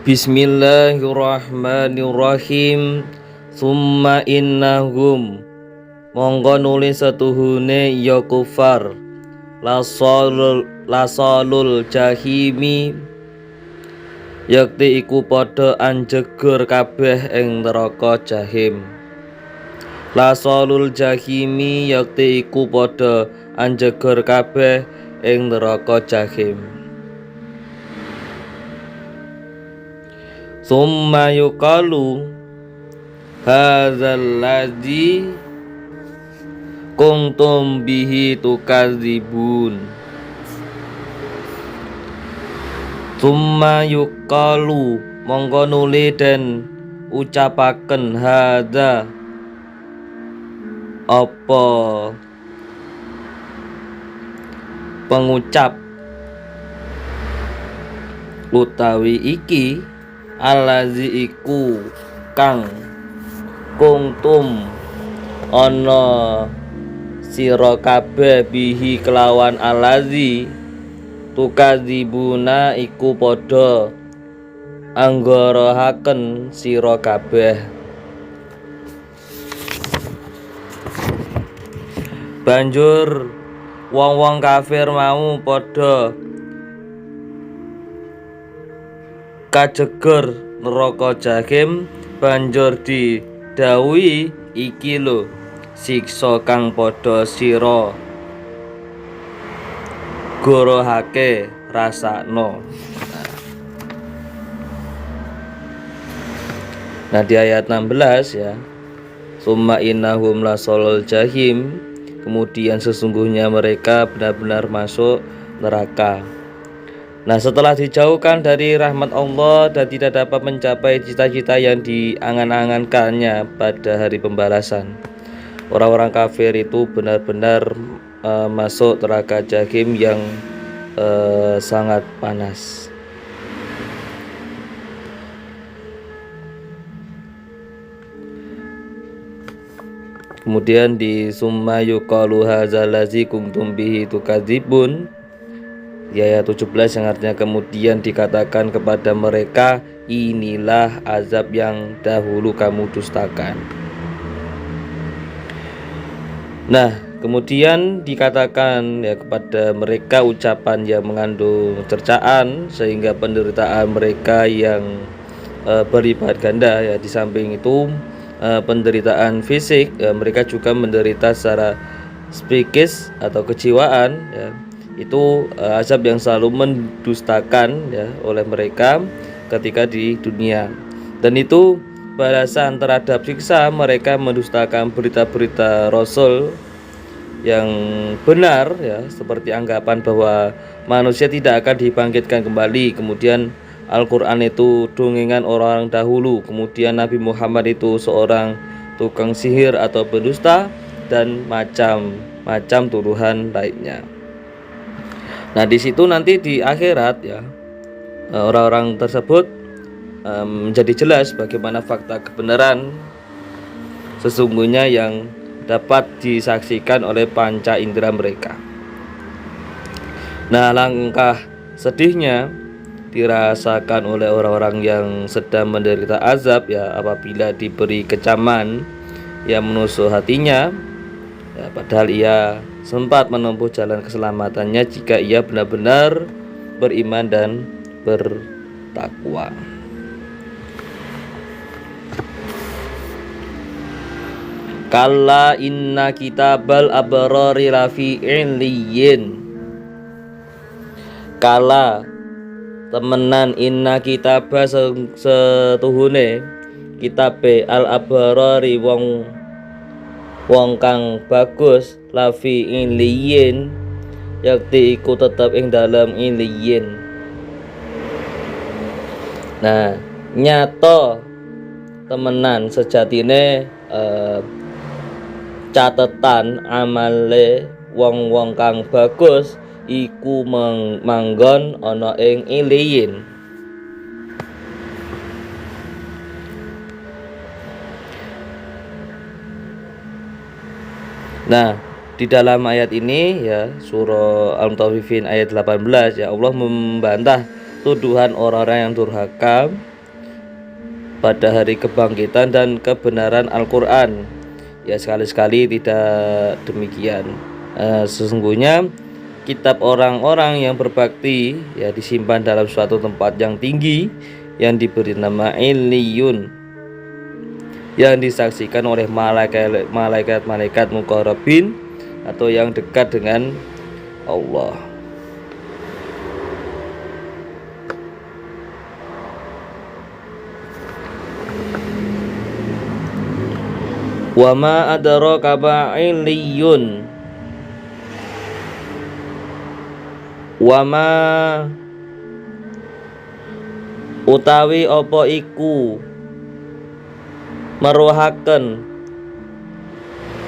Bismillahirrahmanirrahim. Summa innahum monggo nulis setuhune ya kufar lasalul jahimi yakti iku padha anjegur kabeh ing neraka jahim. Lasalul jahimi yakti iku padha anjegur kabeh ing neraka jahim. Summa yuqalu hadzal ladzi kuntum bihi tukadzibun. Summa yuqalu monggo nuli den ucapaken hadza apa pengucap utawi iki alazi iku kang kuntum ana sira kabeh bihi kelawan alazi tukadzibuna iku padha anggarahaken sira kabeh. Banjur wong-wong kafir mau padha kajeger neraka jahim, banjur didhawuhi iki lho siksa kang padha sira gorohake rasakno. Nah di ayat 16 ya, summa innahum lasolul jahim, kemudian sesungguhnya mereka benar-benar masuk neraka. Nah setelah dijauhkan dari rahmat Allah dan tidak dapat mencapai cita-cita yang diangan-angankannya pada hari pembalasan, orang-orang kafir itu benar-benar masuk neraka jahim yang sangat panas. Kemudian di summa yuqalu hadzal ladzi kuntum bihi tukadzibun, di ayat 17 yang artinya kemudian dikatakan kepada mereka, inilah azab yang dahulu kamu dustakan. Nah kemudian dikatakan ya kepada mereka ucapan yang mengandung cercaan, sehingga penderitaan mereka yang berlipat ganda ya. Di samping itu penderitaan fisik mereka juga menderita secara psikis atau kejiwaan ya. Itu azab yang selalu mendustakan ya oleh mereka ketika di dunia, dan itu balasan terhadap siksa mereka mendustakan berita-berita Rasul yang benar ya, seperti anggapan bahwa manusia tidak akan dibangkitkan kembali, kemudian Al-Quran itu dongengan orang dahulu, kemudian Nabi Muhammad itu seorang tukang sihir atau pendusta, dan macam-macam tuduhan lainnya. Nah di situ nanti di akhirat ya, orang-orang tersebut menjadi jelas bagaimana fakta kebenaran sesungguhnya yang dapat disaksikan oleh panca indera mereka. Nah langkah sedihnya dirasakan oleh orang-orang yang sedang menderita azab ya, apabila diberi kecaman yang menusuk hatinya ya, padahal ia sempat menempuh jalan keselamatannya jika ia benar-benar beriman dan bertakwa. Kalla inna kitabal abrari lafi illiyin. Kala temenan inna kitaba setuhune kitabe al abrari wong kang bagus lafi illiyin yakti iku tetep ing dalam illiyin. Nah nyato temenan sejatine catetan amale wong-wong kang bagus iku manggon ana ing illiyin. Nah di dalam ayat ini ya, surah Al-Mutaffifin ayat 18 ya, Allah membantah tuduhan orang-orang yang durhaka pada hari kebangkitan dan kebenaran Al-Quran. Ya, sekali-sekali tidak demikian. Sesungguhnya kitab orang-orang yang berbakti ya disimpan dalam suatu tempat yang tinggi yang diberi nama Illiyun, yang disaksikan oleh malaikat-malaikat muqarrabin atau yang dekat dengan Allah. Wa ma adraka ma illiyun. Wa ma utawi apa iku meruhaken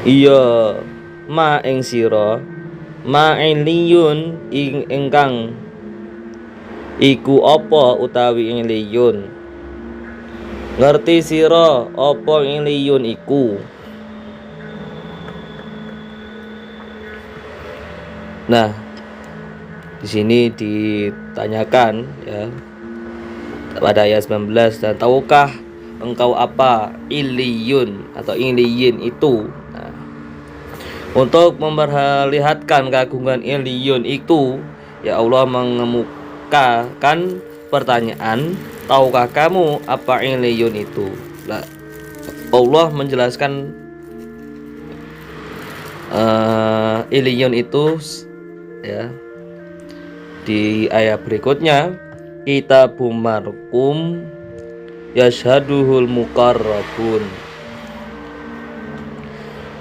iya ma ing sira ma illiyun ing ingkang iku apa utawi illiyun. Ngerti sira apa illiyun iku? Nah, di sini ditanyakan ya pada ayat 19, dan tahukah engkau apa Illiyun atau Illiyin itu? Nah, untuk memperlihatkan keagungan Illiyun itu, ya Allah mengemukakan pertanyaan, tahukah kamu apa Illiyun itu? Nah, Allah menjelaskan Illiyun itu ya di ayat berikutnya, kitabum marqum yashhaduhul muqarrabun.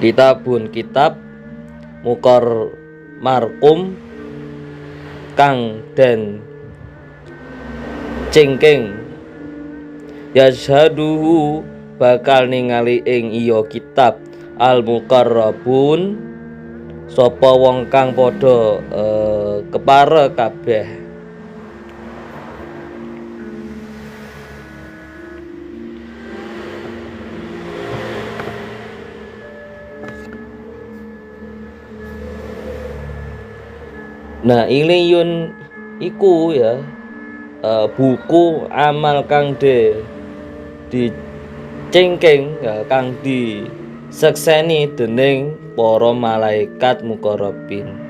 Kitab marqum kang den cengking, yashhaduhu bakal ningali ing iya kitab al muqarrabun sapa wong kang padha kepare kabeh. Nah, Illiyun iku ya buku amal kang dicengking ya, kang disekseni dening para malaikat muqarrabin.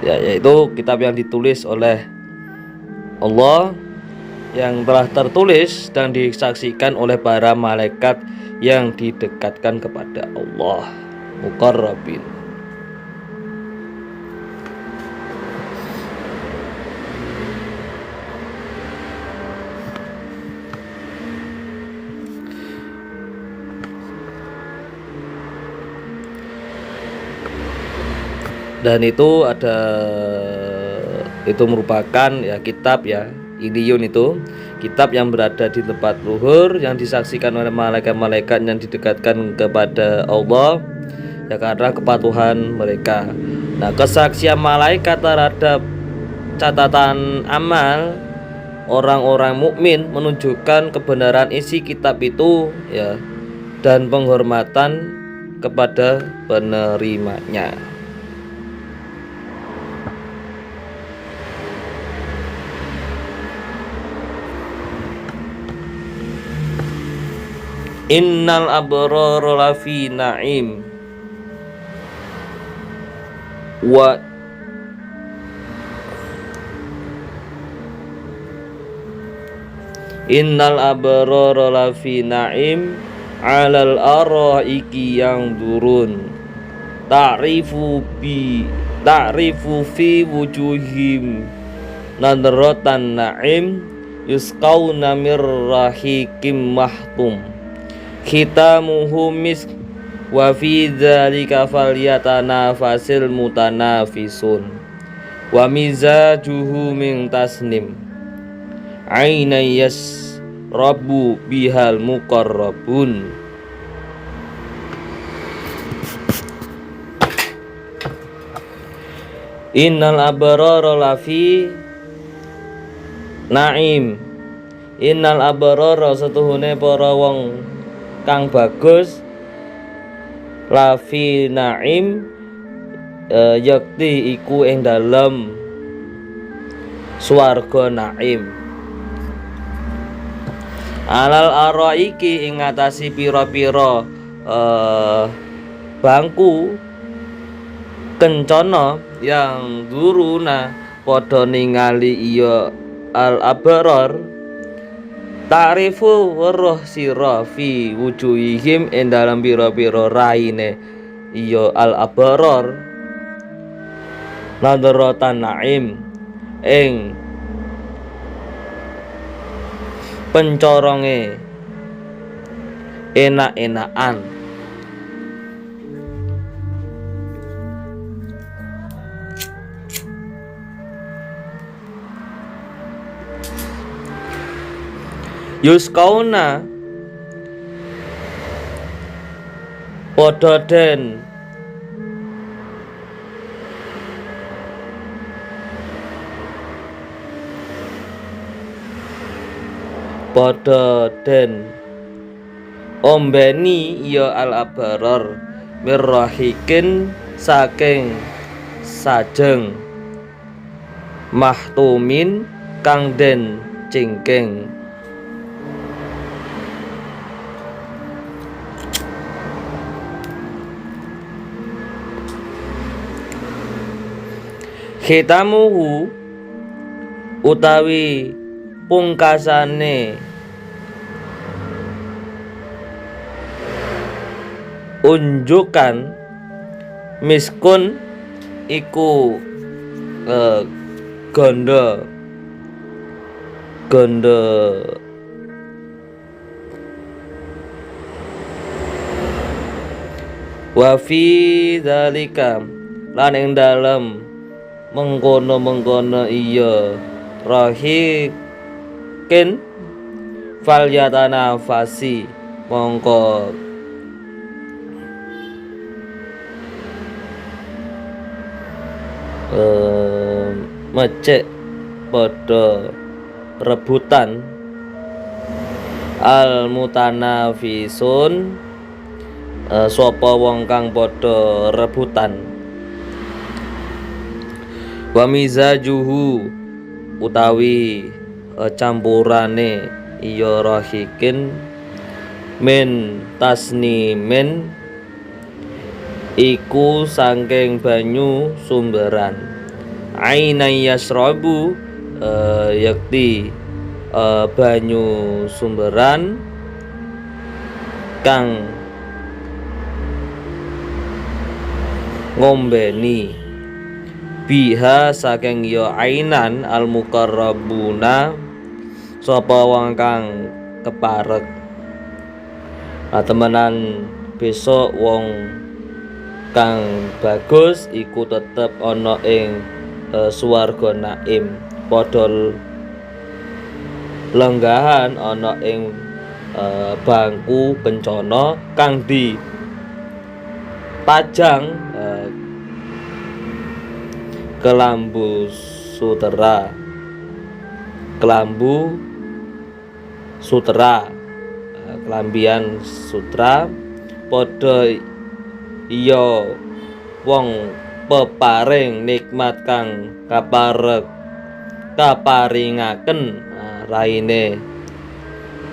Ya, yaitu kitab yang ditulis oleh Allah, yang telah tertulis dan disaksikan oleh para malaikat yang didekatkan kepada Allah, muqarrabin. Dan itu merupakan ya kitab ya Illiyun, itu kitab yang berada di tempat luhur, yang disaksikan oleh malaikat-malaikat yang didekatkan kepada Allah ya karena kepatuhan mereka. Nah, kesaksian malaikat terhadap catatan amal orang-orang mukmin menunjukkan kebenaran isi kitab itu ya, dan penghormatan kepada penerimanya. Innal abrara lafi na'im wa innal abrara lafi na'im 'alal araiki yang durun ta'rifu fi wujuhim nadratan na'im yusqauna mir rahikim mahtum khitamuhu misk wa fi dzalika falyatanafasil mutanafisun wa mizajuhu min tasnim ainayas rabbu bihal muqarrabun. Innal abrara lafi na'im. Innal abrara setuhune para wong kang bagus lafi na'im yakti iku ing dalem swarga na'im. Alal araiki ing ngatasi pira-pira bangku kencana yang duruna padha ningali iya al abrar ta'rifu weruh sira fi wujuhihim ing dalam pira-pira raine iya al abrar nadratan naim ing pencoronge enak-enakan. Yuskauna padha den ombeni ya al abrar mirrahikin saking sajeng mahtumin kang den cingking. Khitamuhu utawi pungkasane unjukan miskun iku gondo wa fi dzalika lan ing dalem mengkono iya rahikin falyatana fasi mongko mecek padha rebutan al mutanafisun sapa wong kang padha rebutan. Wa mizajuhu utawi campurane iya rahikin min tasnimin iku saking banyu sumberan aina yasrabu yakti banyu sumberan kang ngombeni biha saking ya ainan al muqarrabuna sapa wong kang keparek. Temenan besok wong kang bagus iku tetep ana ing swarga naim padha lenggahan ana ing bangku kencana kang dipajang kelambu sutera kelambian sutra padha iya wong peparing nikmat kang kaparingaken raine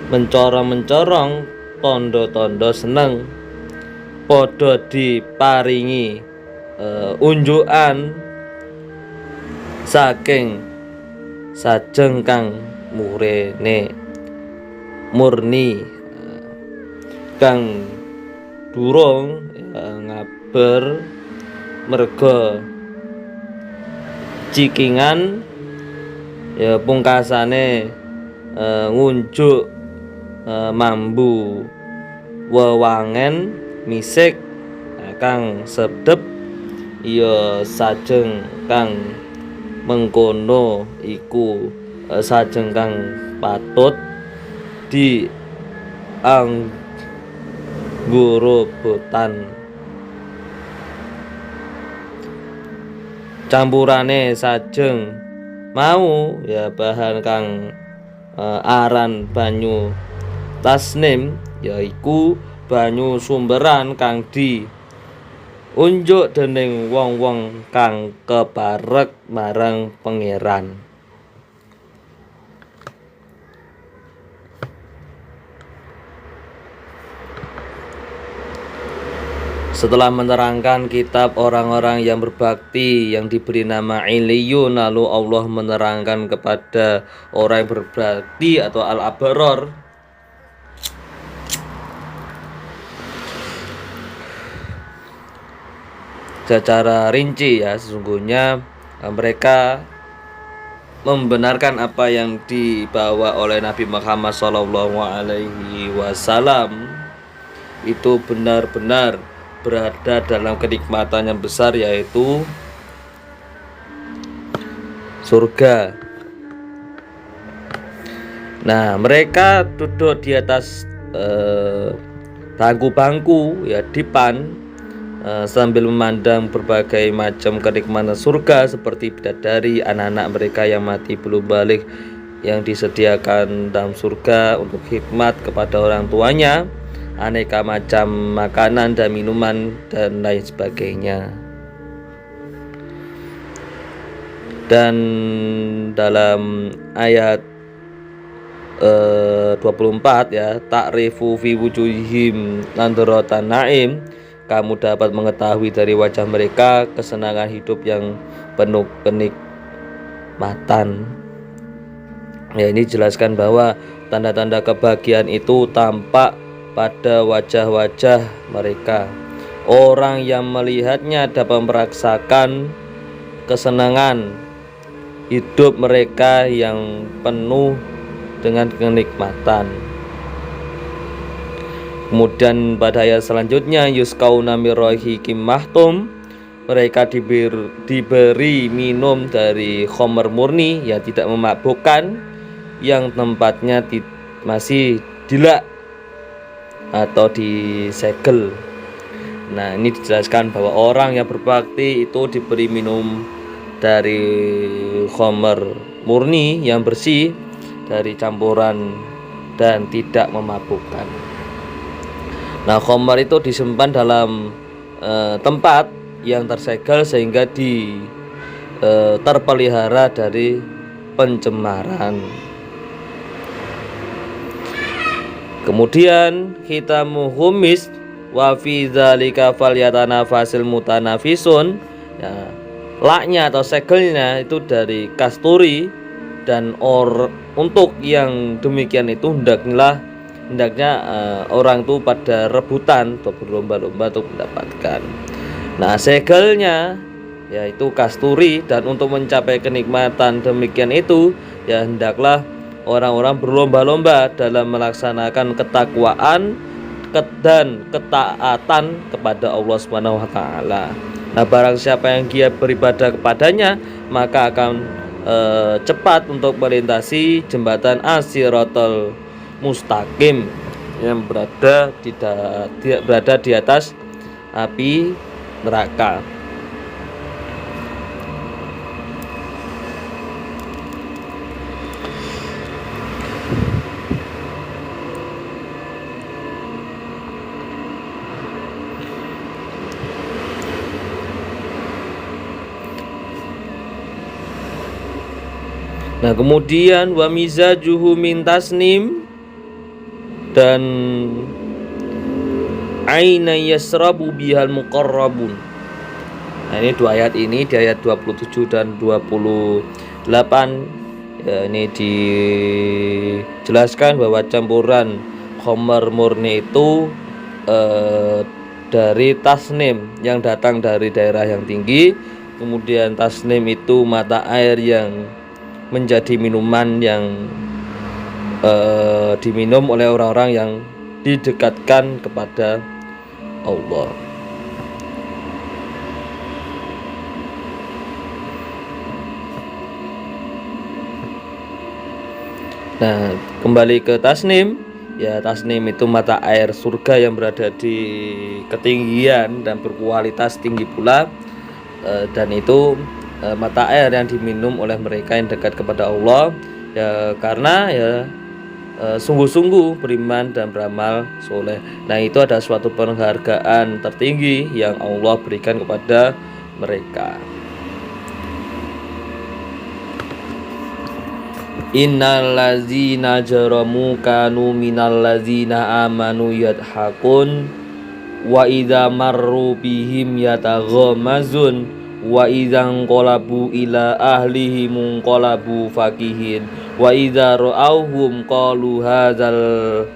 mencorong tondo-tondo seneng padha diparingi unjukan saking sajeng kang murni kang durung ngaber merga cikingan ya pungkasane ngunjuk mambu wewangen misik kang sedep ya sajeng kang mengkono iku sajeng kang patut di anggorobotan campurane sajeng mau ya bahan kang aran banyu tasnim yaiku banyu sumberan kang di unjuk dening wong-wong kang keparek marang pangeran. Setelah menerangkan kitab orang-orang yang berbakti yang diberi nama Iliyun, lalu Allah menerangkan kepada orang yang berbakti atau al-abaror secara rinci ya. Sesungguhnya mereka membenarkan apa yang dibawa oleh Nabi Muhammad SAW, itu benar-benar berada dalam kenikmatan yang besar, yaitu surga. Nah, mereka duduk di atas bangku-bangku ya, dipan, sambil memandang berbagai macam kenikmatan surga seperti bidadari, anak-anak mereka yang mati belum balik yang disediakan dalam surga untuk khidmat kepada orang tuanya, aneka macam makanan dan minuman dan lain sebagainya. Dan dalam ayat 24 ya, ta'rifu fi wujuhihim nadratan na'im, kamu dapat mengetahui dari wajah mereka kesenangan hidup yang penuh kenikmatan. Ya, ini jelaskan bahwa tanda-tanda kebahagiaan itu tampak pada wajah-wajah mereka. Orang yang melihatnya dapat merasakan kesenangan hidup mereka yang penuh dengan kenikmatan. Kemudian pada ayat selanjutnya, yusqauna min rahiqim mahtum, mereka diberi minum dari khamr murni yang tidak memabukkan, yang tempatnya masih dilak atau disegel. Nah, ini dijelaskan bahwa orang yang berbakti itu diberi minum dari khamr murni yang bersih dari campuran dan tidak memabukkan. Nah, khamr itu disimpan dalam tempat yang tersegel sehingga terpelihara dari pencemaran. Kemudian khitamuhum misk wa fi dzalika falyatanafasil mutanafisun. Ya, laknya atau segelnya itu dari kasturi, dan untuk yang demikian itu hendaknya orang itu pada rebutan atau berlomba-lomba untuk mendapatkan. Nah, segelnya yaitu kasturi, dan untuk mencapai kenikmatan demikian itu ya hendaklah orang-orang berlomba-lomba dalam melaksanakan ketakwaan dan ketaatan kepada Allah Subhanahu wa taala. Nah, barang siapa yang giat beribadah kepadanya, maka akan cepat untuk melintasi jembatan as-siratal mustaqim yang berada di atas api neraka. Nah, kemudian wa mizajuhu min tasnim, dan aina yasrabu bihal muqarrabun. Nah, ini dua ayat ini di ayat 27 dan 28 ya, ini dijelaskan bahwa campuran khamr murni itu dari tasnim yang datang dari daerah yang tinggi. Kemudian tasnim itu mata air yang menjadi minuman yang diminum oleh orang-orang yang didekatkan kepada Allah. Nah, kembali ke tasnim, ya tasnim itu mata air surga yang berada di ketinggian dan berkualitas tinggi pula, dan itu mata air yang diminum oleh mereka yang dekat kepada Allah ya, karena ya sungguh-sungguh beriman dan beramal soleh. Nah, itu ada suatu penghargaan tertinggi yang Allah berikan kepada mereka. Innallazina jaramu kanu minallazina amanu yadhakun wa idza marru bihim yataghamazun wa idzan qalabu ila ahlihim munqalabu fakihin wa idza ra'awhum qalu hadzal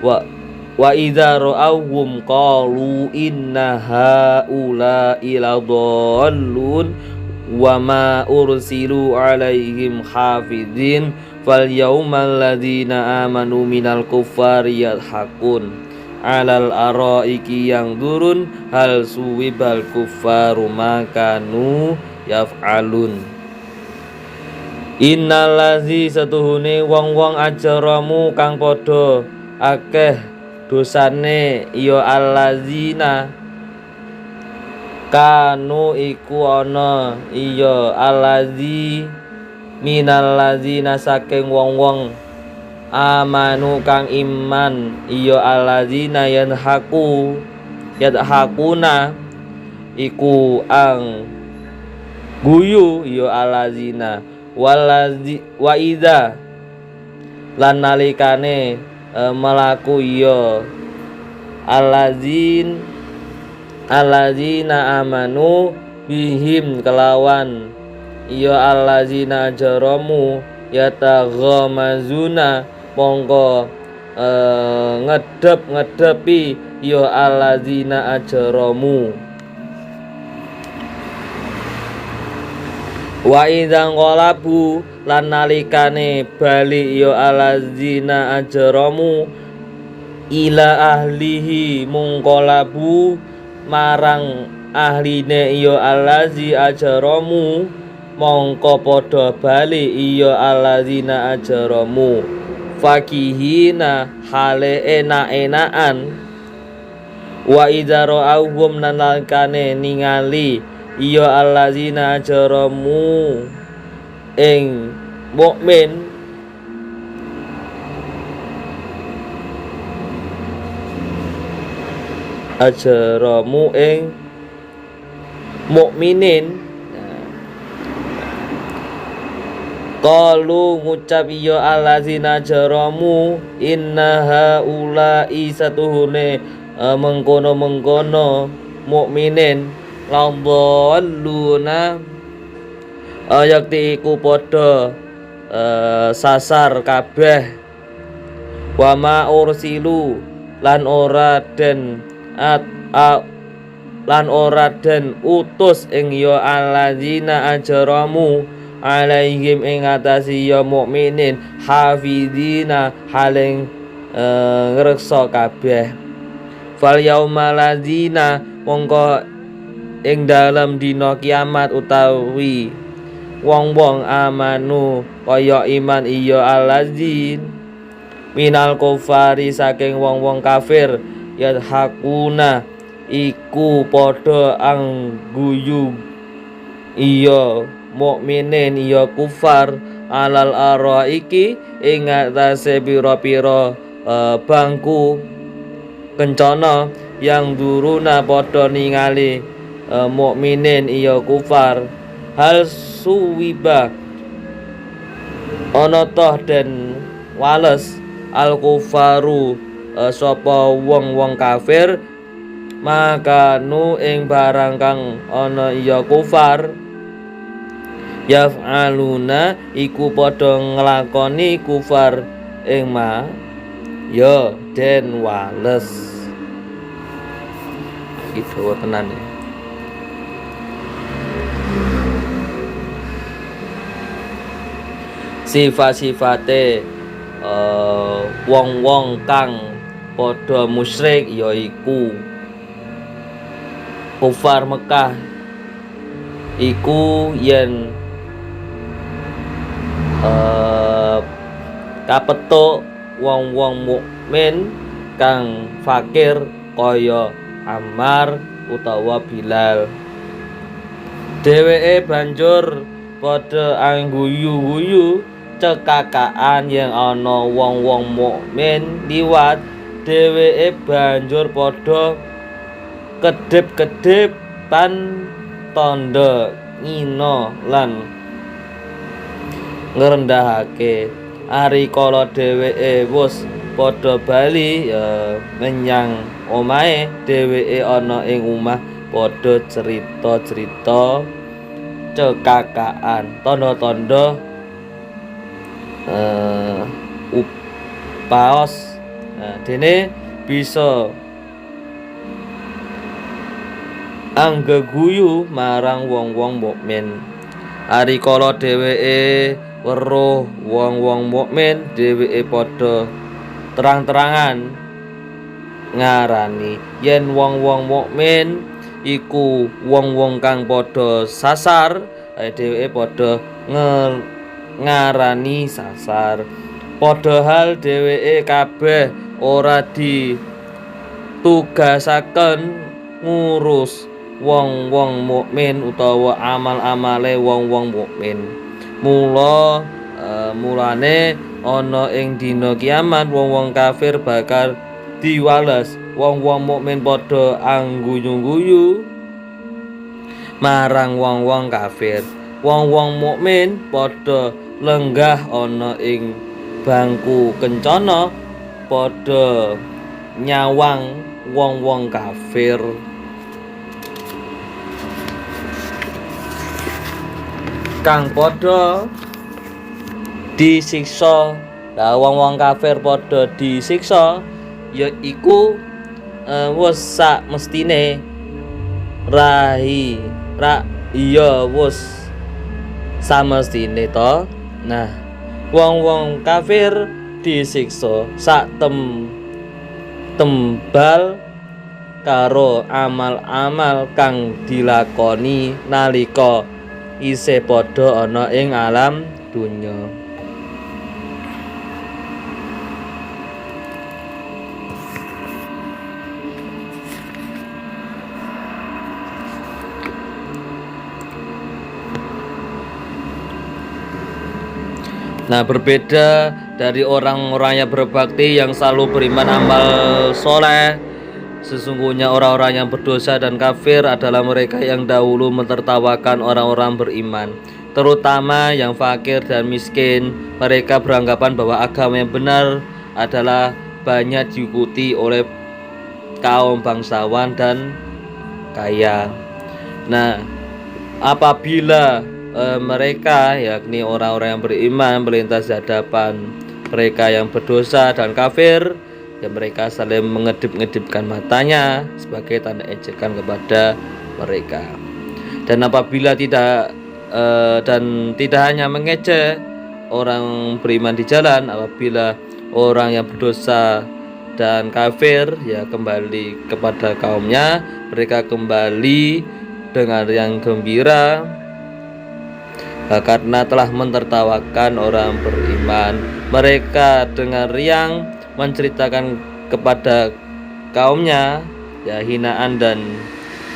wa idza ra'awhum qalu inna haula ila dhallun wa ma ursilu alaihim hafidhin fal yaumal ladzina amanu minal kuffari yadhakun alal araiki yang durun hal suwibal kuffaru makanu yaf'alun. Innal ladzi satuhune wong-wong ajramu kang padha akeh dosane ya allazina kanu iku ana iya allazi minal ladzina saking wong-wong amanu kang iman iya alladzina yadhakuna iku ang guyu iya alladzina wa idza lan nalikane melaku iya alladzina amanu bihim kelawan iya alladzina jaramu yataghamazuna mongko ngedep-ngedepi ya alladzina ajramu wa idzan qalabu lan nalikane bali ya alladzina ajramu ila ahlihi mungqalabu marang ahline ya allazi ajramu mongko padha bali iya alladzina ajramu fakihina hale enak-enakan wa idza ra'awhum nalikane ningali iya alladzina ajramu ing mukmin ajramu ing mukminin qalu ngucap iya alladzina jaramu inna haula'i satuhune mengkono-mengkono mukminin ladalluna yakti iku padha sasar kabeh wa ma ursilu lan ora den utus ing ya alladzina ajramu alaihim ing atasi ya mukminin hafidina haling ngreksa kabeh fal yaumal ladzina mongko ing dalem dina kiamat utawi wong-wong amanu kaya iman iya alladzin minal kufari saking wong-wong kafir yadhakuna iku padha angguyu iya mukminin iya kufar alal araiki ing atase pira-pira bangku kencana yang duruna padha ningali mukminin iya kufar hal suwiba ana toh den wales al kufaru sapa wong-wong kafir makanu ing barang kang ana iya kufar yaf'aluna iku padha nglakoni kufar ing ma ya den wales gitu tenan ya. Sifat-sifate wong-wong kang padha musyrik yaiku kufar Mekah iku yen kapethuk wong-wong mukmin kang fakir kaya Ammar utawa Bilal dheweke banjur padha angguyu-guyu cekakaan yang ana wong-wong mukmin liwat dheweke banjur padha kedip-kedipan tanda ngina lan ngrendahake ari kala dheweke wis padha bali ya menyang omahe, dheweke ana ing omah padha cerita-cerita cekakaan, tanda-tanda upaos. Nah, dene bisa anggeguyu marang wong-wong mukmin. Ari kala dheweke weruh wong-wong mukmin, dheweke padha terang-terangan ngarani yen wong-wong mukmin iku wong-wong kang padha sasar, dheweke padha ngarani sasar. Padahal dheweke kabeh ora ditugasaken ngurus wong-wong mukmin utawa amal-amale wong-wong mukmin. Mulane ana ing dina kiamat wong-wong kafir bakal diwales, wong-wong mukmin padha angguyu-guyu marang wong-wong kafir. Wong-wong mukmin padha lenggah ana ing bangku kencana, padha nyawang wong-wong kafir. Kang padha disiksa. Lah wong-wong kafir padha disiksa yaiku wis sak mestine wis samestine to. Nah, wong-wong kafir disiksa sak tembal karo amal-amal kang dilakoni nalika isih padha ana ing alam dunya. Nah, berbeda dari orang-orang yang berbakti yang selalu beriman amal soleh, sesungguhnya orang-orang yang berdosa dan kafir adalah mereka yang dahulu mentertawakan orang-orang beriman, terutama yang fakir dan miskin. Mereka beranggapan bahwa agama yang benar adalah banyak diikuti oleh kaum bangsawan dan kaya. Nah, apabila mereka, yakni orang-orang yang beriman, melintas di hadapan mereka yang berdosa dan kafir, ya mereka saling mengedip-ngedipkan matanya sebagai tanda ejekan kepada mereka. Dan apabila tidak hanya mengejek orang beriman di jalan, apabila orang yang berdosa dan kafir ya kembali kepada kaumnya, mereka kembali dengan yang gembira karena telah mentertawakan orang beriman. Mereka dengan riang menceritakan kepada kaumnya ya hinaan dan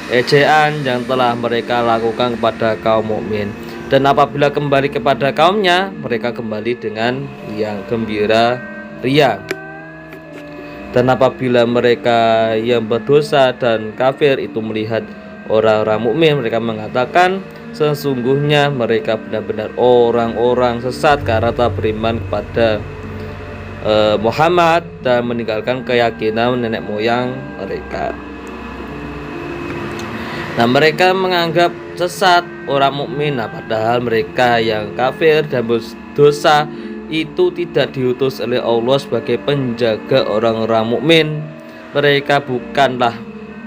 ejaan yang telah mereka lakukan kepada kaum mukmin. Dan apabila kembali kepada kaumnya, mereka kembali dengan yang gembira riang. Dan apabila mereka yang berdosa dan kafir itu melihat orang-orang mukmin, mereka mengatakan sesungguhnya mereka benar-benar orang-orang sesat karena tak beriman kepada Muhammad dan meninggalkan keyakinan nenek moyang mereka. Nah, mereka menganggap sesat orang mukmin, padahal mereka yang kafir dan berdosa itu tidak diutus oleh Allah sebagai penjaga orang-orang mukmin. Mereka bukanlah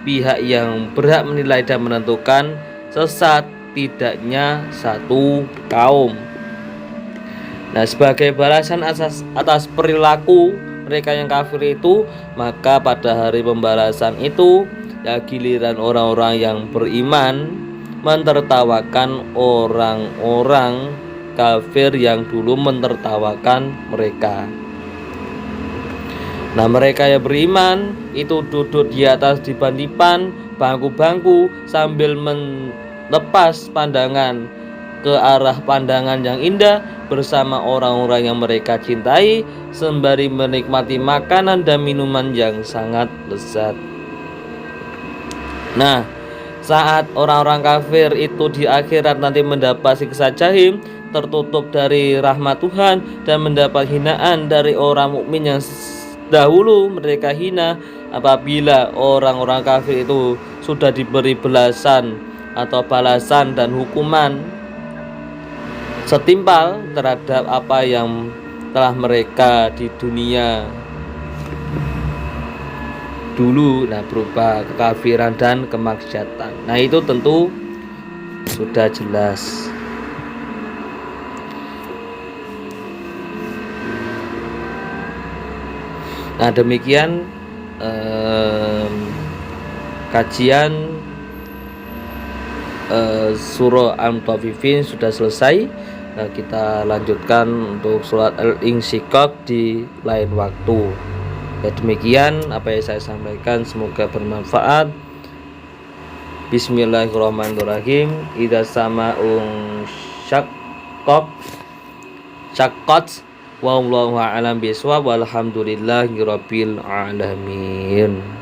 pihak yang berhak menilai dan menentukan sesat tidaknya satu kaum. Nah, sebagai balasan atas perilaku mereka yang kafir itu, maka pada hari pembalasan itu ya giliran orang-orang yang beriman mentertawakan orang-orang kafir yang dulu mentertawakan mereka. Nah, mereka yang beriman itu duduk di atas dipan-dipan bangku-bangku sambil lepas pandangan ke arah pandangan yang indah bersama orang-orang yang mereka cintai sembari menikmati makanan dan minuman yang sangat lezat. Nah, saat orang-orang kafir itu di akhirat nanti mendapat siksa jahim, tertutup dari rahmat Tuhan dan mendapat hinaan dari orang mukmin yang Dahulu mereka hina apabila orang-orang kafir itu sudah diberi belasan atau balasan dan hukuman setimpal terhadap apa yang telah mereka di dunia dulu, berupa kekafiran dan kemaksiatan. Nah, itu tentu sudah jelas. Nah, demikian kajian surah Al-Mutaffifin sudah selesai. Kita lanjutkan untuk surat Al-Insyiqaq di lain waktu. Ya, demikian apa yang saya sampaikan, semoga bermanfaat. Bismillahirrahmanirrahim. Idza sama'un syaqqat wallahu a'lam bishawab walhamdulillahi rabbil alamin.